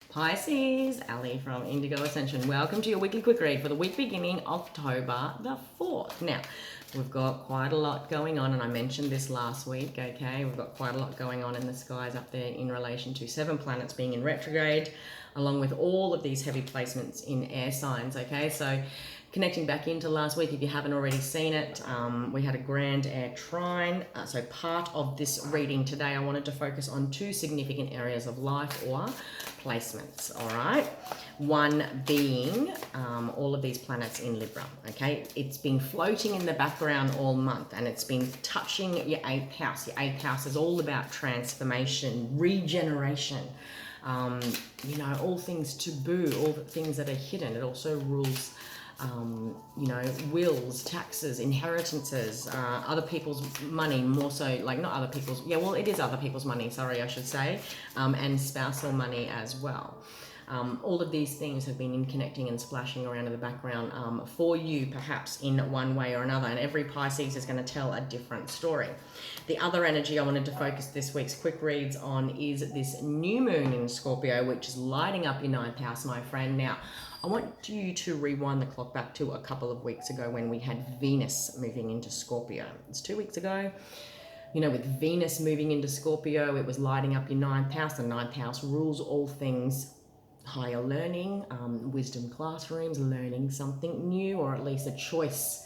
Pisces, Ali from Indigo Ascension. Welcome to your weekly quick read for the week beginning October the 4th. Now, we've got quite a lot going on, and I mentioned this last week, okay? We've got quite a lot going on in the skies up there in relation to 7 planets being in retrograde, along with all of these heavy placements in air signs, okay? So, connecting back into last week, if you haven't already seen it, we had a grand air trine. So part of this reading today, I wanted to focus on 2 significant areas of life or placements, all right? One being all of these planets in Libra, okay? It's been floating in the background all month, and it's been touching your 8th house. Your 8th house is all about transformation, regeneration, you know, all things taboo, all the things that are hidden. It also rules you know, wills, taxes, inheritances, other people's money, more so, like not other people's, yeah, well, it is other people's money, sorry, I should say, and spousal money as well. All of these things have been connecting and splashing around in the background for you, perhaps in one way or another, and every Pisces is going to tell a different story. The other energy I wanted to focus this week's quick reads on is this new moon in Scorpio, which is lighting up your 9th house, my friend. Now, I want you to rewind the clock back to a couple of weeks ago when we had Venus moving into Scorpio. It's 2 weeks ago. You know, with Venus moving into Scorpio, it was lighting up your 9th house. The 9th house rules all things higher learning, wisdom classrooms, learning something new, or at least a choice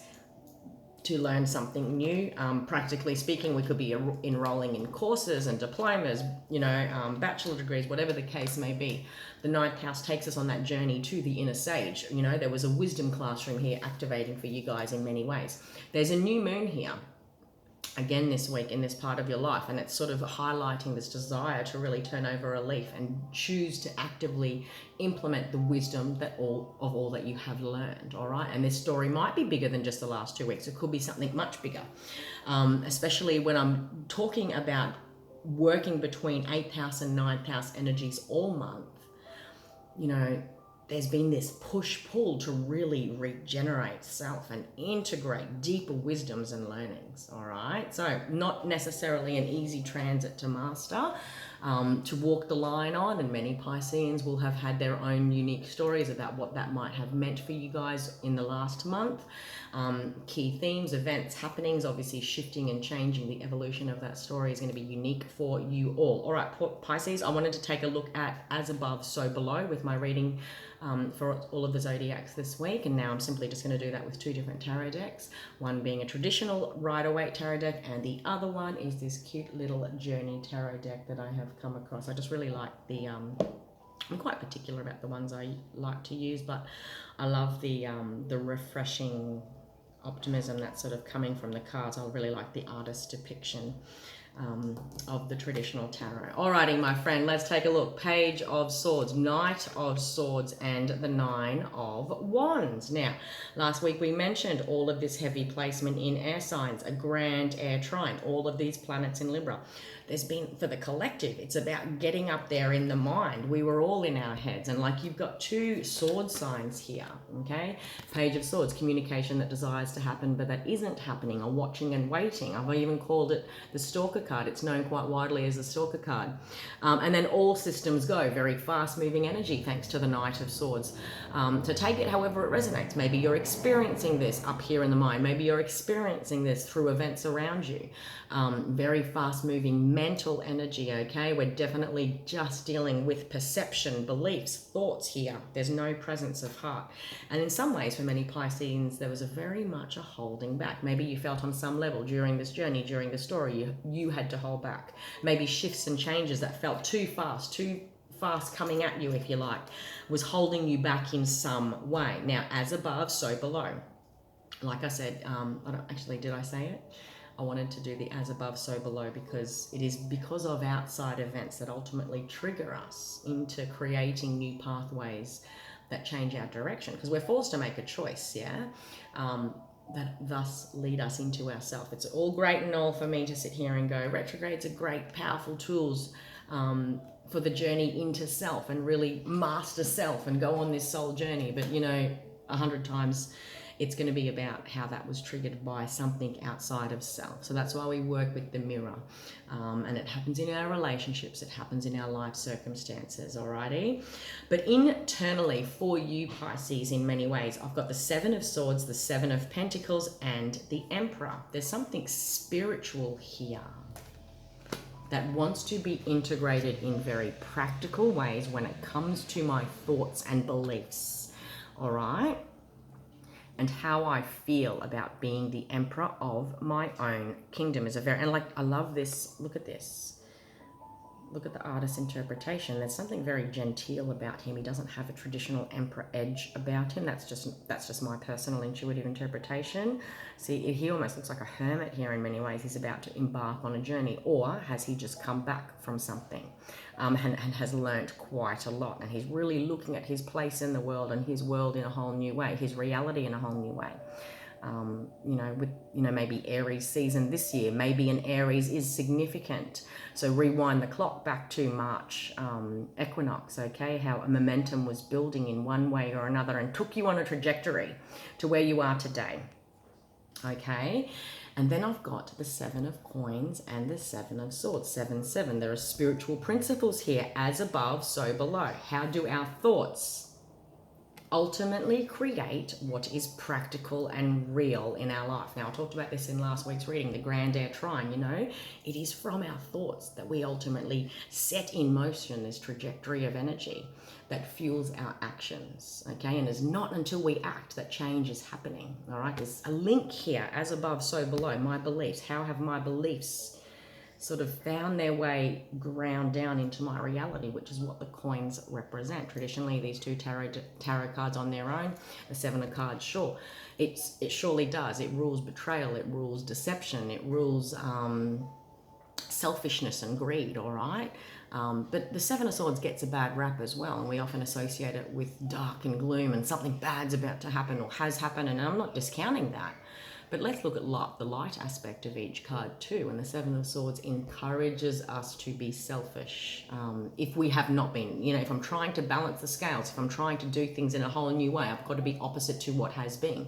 to learn something new. Practically speaking, we could be enrolling in courses and diplomas, you know, bachelor degrees, whatever the case may be. The 9th house takes us on that journey to the inner sage. You know, there was a wisdom classroom here activating for you guys in many ways. There's a new moon here again this week in this part of your life, and it's sort of highlighting this desire to really turn over a leaf and choose to actively implement the wisdom that all that you have learned. All right, and this story might be bigger than just the last 2 weeks. It could be something much bigger, especially when I'm talking about working between 8th house and 9th house energies all month. You know, there's been this push-pull to really regenerate self and integrate deeper wisdoms and learnings, all right? So not necessarily an easy transit to master, to walk the line on, and many Pisceans will have had their own unique stories about what that might have meant for you guys in the last month. Key themes, events, happenings, obviously shifting and changing. The evolution of that story is going to be unique for you all. All right, Pisces, I wanted to take a look at as above, so below with my reading for all of the zodiacs this week, and now I'm simply just going to do that with 2 different tarot decks, one being a traditional Rider-Waite tarot deck, and the other one is this cute little Journey tarot deck that I have come across. I just really like the I'm quite particular about the ones I like to use, but I love the refreshing optimism that's sort of coming from the cards. I really like the artist's depiction of the traditional tarot. Alrighty, my friend, let's take a look. Page of Swords, Knight of Swords, and the 9 of Wands. Now, last week we mentioned all of this heavy placement in air signs, a grand air trine, all of these planets in Libra. There's been, for the collective, it's about getting up there in the mind. We were all in our heads, and like you've got 2 sword signs here, okay? Page of Swords, communication that desires to happen but that isn't happening, or watching and waiting. I've even called it the Stalker card. It's known quite widely as the Stalker card. And then all systems go, very fast moving energy thanks to the Knight of Swords. So take it however it resonates. Maybe you're experiencing this up here in the mind. Maybe you're experiencing this through events around you. Very fast moving mental energy, okay? We're definitely just dealing with perception, beliefs, thoughts here. There's no presence of heart. And in some ways, for many Pisceans, there was a very much a holding back. Maybe you felt on some level during this journey, during the story, you had to hold back. Maybe shifts and changes that felt too fast coming at you, if you like, was holding you back in some way. Now, as above, so below. Like I said, did I say it? I wanted to do the as above, so below, because it is because of outside events that ultimately trigger us into creating new pathways that change our direction, because we're forced to make a choice, yeah? That thus lead us into ourself. It's all great and all for me to sit here and go, retrogrades are great, powerful tools for the journey into self and really master self and go on this soul journey. But, you know, 100 times it's going to be about how that was triggered by something outside of self. So that's why we work with the mirror. And it happens in our relationships, it happens in our life circumstances, alrighty? But internally for you, Pisces, in many ways, I've got the Seven of Swords, the Seven of Pentacles, and the Emperor. There's something spiritual here that wants to be integrated in very practical ways when it comes to my thoughts and beliefs, all right? And how I feel about being the emperor of my own kingdom is a very, and like, I love this, look at this. Look at the artist's interpretation. There's something very genteel about him. He doesn't have a traditional emperor edge about him. That's just my personal intuitive interpretation. See, he almost looks like a hermit here in many ways. He's about to embark on a journey, or has he just come back from something and has learnt quite a lot, and he's really looking at his place in the world and his world in a whole new way, his reality in a whole new way. Maybe Aries season this year, maybe an Aries is significant. So rewind the clock back to March equinox, okay? How a momentum was building in one way or another and took you on a trajectory to where you are today, okay? And then I've got the Seven of Coins and the Seven of Swords, 7-7. There are spiritual principles here, as above, so below. How do our thoughts ultimately create what is practical and real in our life? Now, I talked about this in last week's reading, the Grand Air Trine, it is from our thoughts that we ultimately set in motion this trajectory of energy that fuels our actions, okay? And it's not until we act that change is happening, all right? There's a link here, as above, so below. My beliefs, how have my beliefs sort of found their way ground down into my reality, which is what the coins represent. Traditionally, these two tarot cards on their own, the Seven of Cards, sure, it surely does. It rules betrayal, it rules deception, it rules selfishness and greed, all right? But the Seven of Swords gets a bad rap as well, and we often associate it with dark and gloom and something bad's about to happen or has happened, and I'm not discounting that. But let's look at the light aspect of each card too. And the Seven of Swords encourages us to be selfish. If we have not been, if I'm trying to balance the scales, if I'm trying to do things in a whole new way, I've got to be opposite to what has been.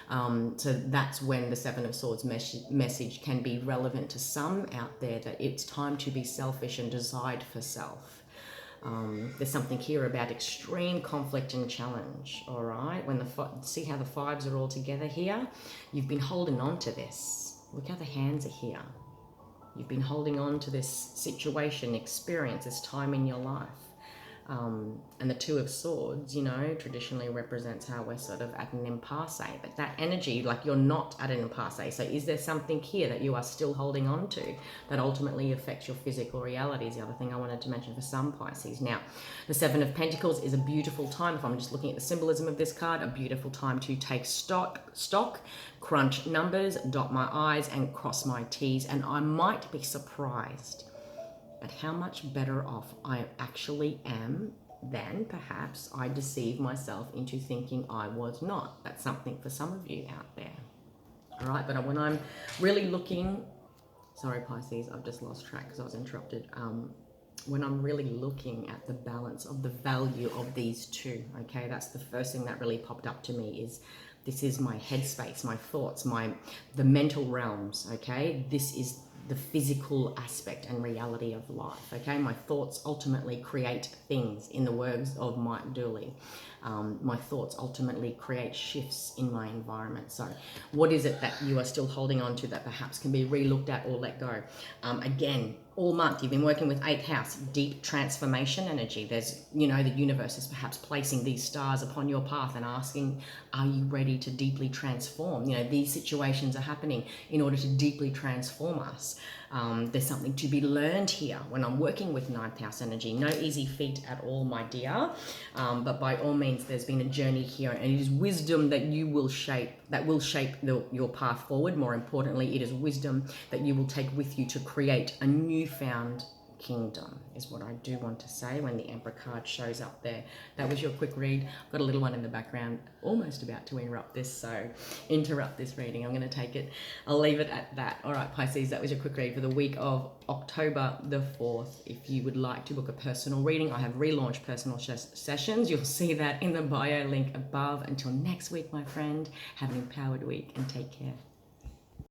So that's when the Seven of Swords message can be relevant to some out there, that it's time to be selfish and decide for self. There's something here about extreme conflict and challenge, all right? See how the fives are all together here? You've been holding on to this. Look how the hands are here. You've been holding on to this situation, experience, this time in your life. And the Two of Swords, traditionally represents how we're sort of at an impasse, but that energy, like you're not at an impasse. So is there something here that you are still holding on to that ultimately affects your physical reality is the other thing I wanted to mention for some Pisces. Now, the Seven of Pentacles is a beautiful time, if I'm just looking at the symbolism of this card, a beautiful time to take stock, crunch numbers, dot my I's and cross my T's, and I might be surprised at how much better off I actually am than perhaps I deceive myself into thinking I was not. That's something for some of you out there. All right, but when I'm really looking, sorry Pisces, I've just lost track because I was interrupted. When I'm really looking at the balance of the value of these two, okay, that's the first thing that really popped up to me is this is my headspace, my thoughts, the mental realms, okay? This is the physical aspect and reality of life, okay? My thoughts ultimately create things, in the words of Mike Dooley. My thoughts ultimately create shifts in my environment. So what is it that you are still holding on to that perhaps can be re-looked at or let go? Again, all month you've been working with 8th house, deep transformation energy. There's, the universe is perhaps placing these stars upon your path and asking, are you ready to deeply transform? These situations are happening in order to deeply transform us. There's something to be learned here when I'm working with 9th house energy. No easy feat at all, my dear. But by all means, there's been a journey here, and it is wisdom that will shape your path forward. More importantly, it is wisdom that you will take with you to create a newfound kingdom is what I do want to say when the Emperor card shows up there. That was your quick read. I've got a little one in the background almost about to interrupt this reading. I'm going to take it. I'll leave it at that. All right, Pisces, that was your quick read for the week of October the 4th. If you would like to book a personal reading, I have relaunched personal sessions. You'll see that in the bio link above. Until next week, my friend, have an empowered week and take care.